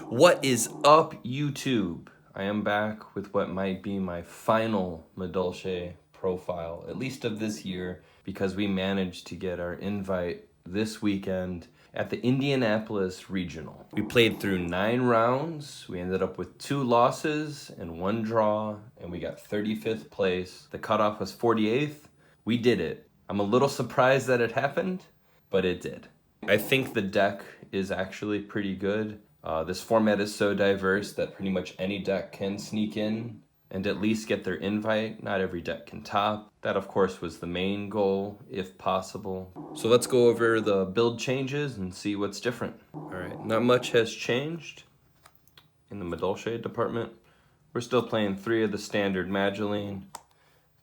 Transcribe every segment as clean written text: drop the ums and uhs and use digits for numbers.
What is up, YouTube? I am back with what might be my final Madolche profile, at least of this year, because we managed to get our invite this weekend at the Indianapolis Regional. We played through 9 rounds. We ended up with 2 losses and 1 draw, and we got 35th place. The cutoff was 48th. We did it. I'm a little surprised that it happened, but it did. I think the deck is actually pretty good. This format is so diverse that pretty much any deck can sneak in and at least get their invite. Not every deck can top. That, of course, was the main goal, if possible. So let's go over the build changes and see what's different. All right, not much has changed in the Madolche department. We're still playing 3 of the standard Magileine,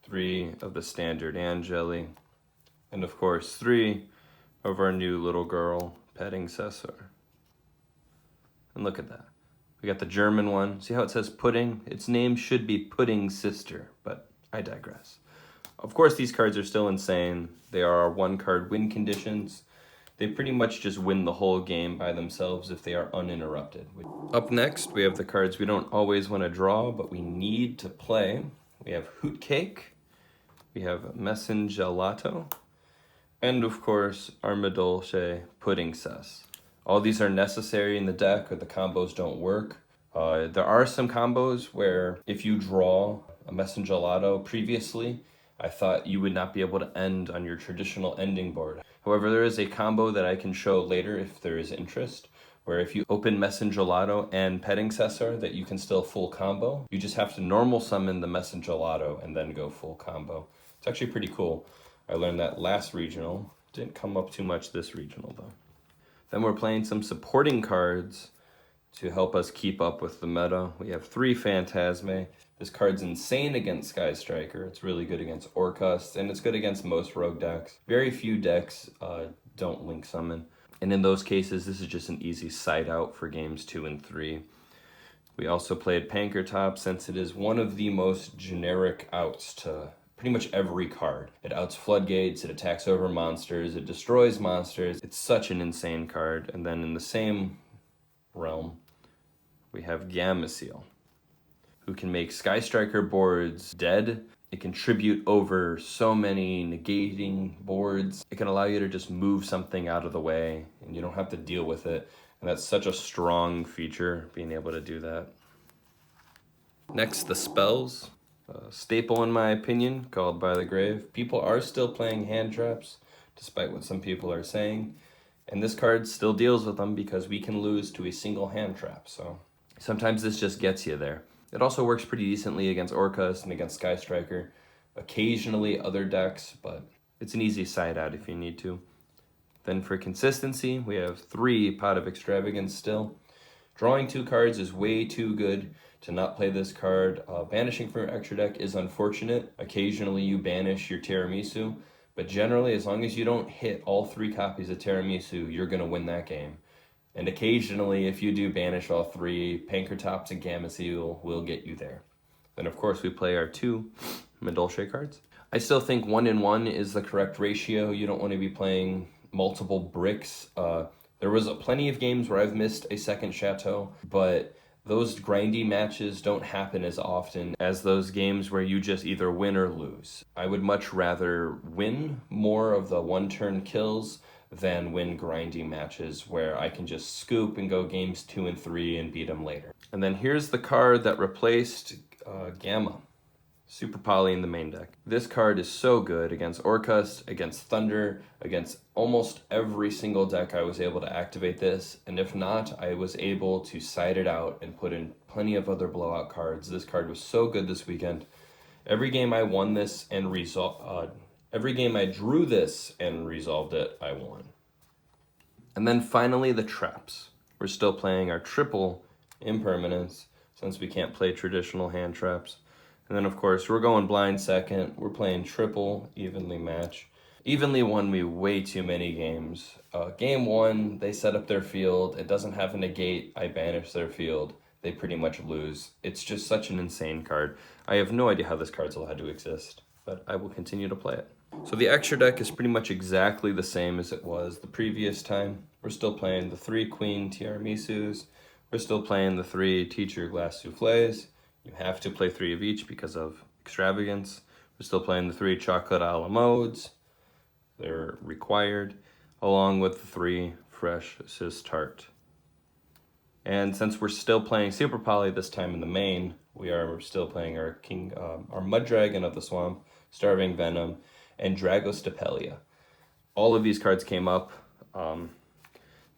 3 of the standard Anjelly, and of course 3 of our new little girl, Petingcessoeur. And look at that. We got the German one. See how it says pudding? Its name should be Pudding Sister, but I digress. Of course, these cards are still insane. They are our 1-card win conditions. They pretty much just win the whole game by themselves if they are uninterrupted. Up next, we have the cards we don't always want to draw, but we need to play. We have Hootcake. We have Messengelato. And of course, our Madolche Puddingcess. All these are necessary in the deck or the combos don't work. There are some combos where if you draw a Messengelato previously, I thought you would not be able to end on your traditional ending board. However, there is a combo that I can show later if there is interest, where if you open Messengelato and Petingcessoeur, that you can still full combo. You just have to normal summon the Messengelato and then go full combo. It's actually pretty cool. I learned that last regional. Didn't come up too much this regional though. Then we're playing some supporting cards to help us keep up with the meta. We have 3 Fantastical. This card's insane against Sky Striker. It's really good against Orcust, and it's good against most rogue decks. Very few decks don't link summon. And in those cases, this is just an easy side out for games 2 and 3. We also played Pankratops since it is one of the most generic outs to pretty much every card. It outs floodgates, it attacks over monsters, it destroys monsters. It's such an insane card. And then in the same realm, we have Gameciel, who can make Sky Striker boards dead. It can tribute over so many negating boards. It can allow you to just move something out of the way and you don't have to deal with it. And that's such a strong feature, being able to do that. Next, the spells. A staple in my opinion, called By the Grave. People are still playing hand traps, despite what some people are saying. And this card still deals with them because we can lose to a single hand trap. So sometimes this just gets you there. It also works pretty decently against Orcust and against Sky Striker. Occasionally other decks, but it's an easy side out if you need to. Then for consistency, we have 3 Pot of Extravagance still. Drawing 2 cards is way too good to not play this card. Banishing from your extra deck is unfortunate. Occasionally you banish your Tiaramisu, but generally as long as you don't hit all 3 copies of Tiaramisu, you're going to win that game. And occasionally if you do banish all 3, Pankratops and Gameciel will get you there. Then of course we play our 2 Madolche cards. I still think 1-in-1 is the correct ratio. You don't want to be playing multiple bricks. There was plenty of games where I've missed a second Chateau, but those grindy matches don't happen as often as those games where you just either win or lose. I would much rather win more of the 1-turn kills than win grindy matches where I can just scoop and go games 2 and 3 and beat them later. And then here's the card that replaced Gamma. Super Poly in the main deck. This card is so good against Orcust, against Thunder, against almost every single deck I was able to activate this, and if not, I was able to side it out and put in plenty of other blowout cards. This card was so good this weekend. Every game I won this and every game I drew this and resolved it, I won. And then finally the traps. We're still playing our triple impermanence since we can't play traditional hand traps. And then, of course, we're going blind second. We're playing triple evenly match. Evenly won me way too many games. Game 1, they set up their field. It doesn't have a negate. I banish their field. They pretty much lose. It's just such an insane card. I have no idea how this card's allowed to exist, but I will continue to play it. So the extra deck is pretty much exactly the same as it was the previous time. We're still playing the 3 Queen Tiaramisus. We're still playing the 3 teacher glass souffles. You have to play 3 of each because of extravagance. We're still playing the 3 chocolate a la modes. They're required, along with the 3 fresh sis tart. And since we're still playing Super Poly this time in the main, we are still playing our our Mud Dragon of the Swamp, Starving Venom, and Dragostapelia. All of these cards came up.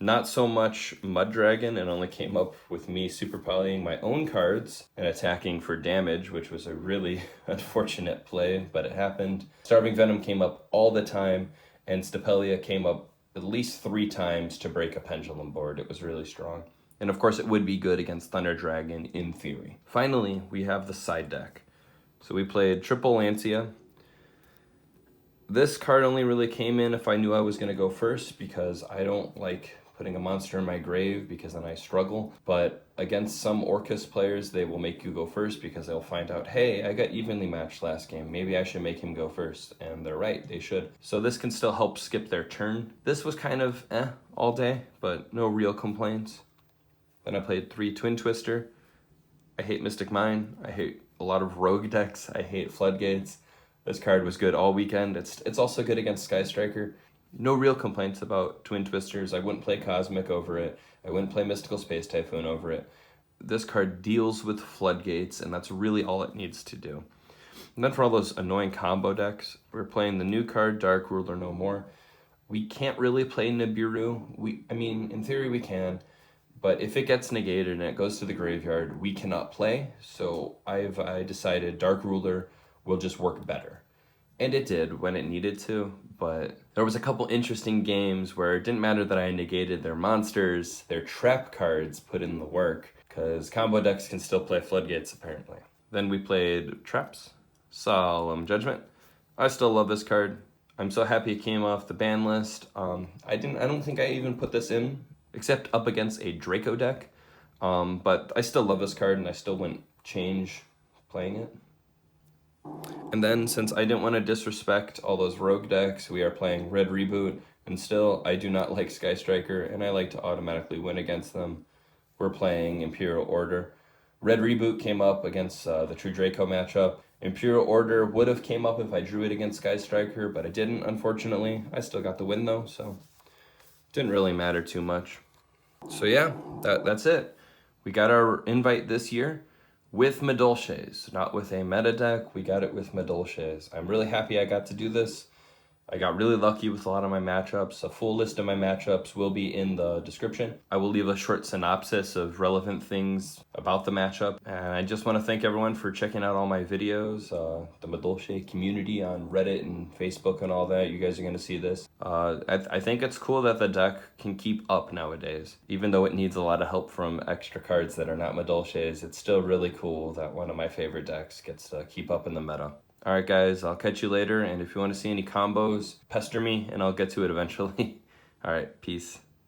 Not so much Mud Dragon, it only came up with me Super Polying my own cards and attacking for damage, which was a really unfortunate play, but it happened. Starving Venom came up all the time, and Stapelia came up at least 3 times to break a pendulum board. It was really strong. And of course it would be good against Thunder Dragon in theory. Finally, we have the side deck. So we played Triple Lancia. This card only really came in if I knew I was going to go first, because I don't like putting a monster in my grave because then I struggle. But against some Orcus players, they will make you go first because they'll find out, hey, I got evenly matched last game. Maybe I should make him go first. And they're right, they should. So this can still help skip their turn. This was kind of all day, but no real complaints. Then I played 3 Twin Twister. I hate Mystic Mine. I hate a lot of rogue decks. I hate Floodgates. This card was good all weekend. It's also good against Sky Striker. No real complaints about Twin Twisters. I wouldn't play Cosmic over it. I wouldn't play Mystical Space Typhoon over it. This card deals with Floodgates, and that's really all it needs to do. And then for all those annoying combo decks, we're playing the new card, Dark Ruler No More. We can't really play Nibiru. I mean, in theory we can, but if it gets negated and it goes to the graveyard, we cannot play. So I decided Dark Ruler will just work better. And it did when it needed to, but there was a couple interesting games where it didn't matter that I negated their monsters, their trap cards put in the work, because combo decks can still play Floodgates apparently. Then we played Traps, Solemn Judgment. I still love this card. I'm so happy it came off the ban list. I don't think I even put this in, except up against a Draco deck. But I still love this card and I still wouldn't change playing it. And then, since I didn't want to disrespect all those rogue decks, we are playing Red Reboot, and still, I do not like Sky Striker, and I like to automatically win against them. We're playing Imperial Order. Red Reboot came up against the True Draco matchup. Imperial Order would have came up if I drew it against Sky Striker, but I didn't, unfortunately. I still got the win, though, so it didn't really matter too much. So yeah, that's it. We got our invite this year. With Madolches, not with a meta deck. We got it with Madolches. I'm really happy I got to do this. I got really lucky with a lot of my matchups. A full list of my matchups will be in the description. I will leave a short synopsis of relevant things about the matchup. And I just want to thank everyone for checking out all my videos. The Madolche community on Reddit and Facebook and all that. You guys are going to see this. I think it's cool that the deck can keep up nowadays. Even though it needs a lot of help from extra cards that are not Madolches, it's still really cool that one of my favorite decks gets to keep up in the meta. Alright guys, I'll catch you later, and if you want to see any combos, pester me and I'll get to it eventually. Alright, peace.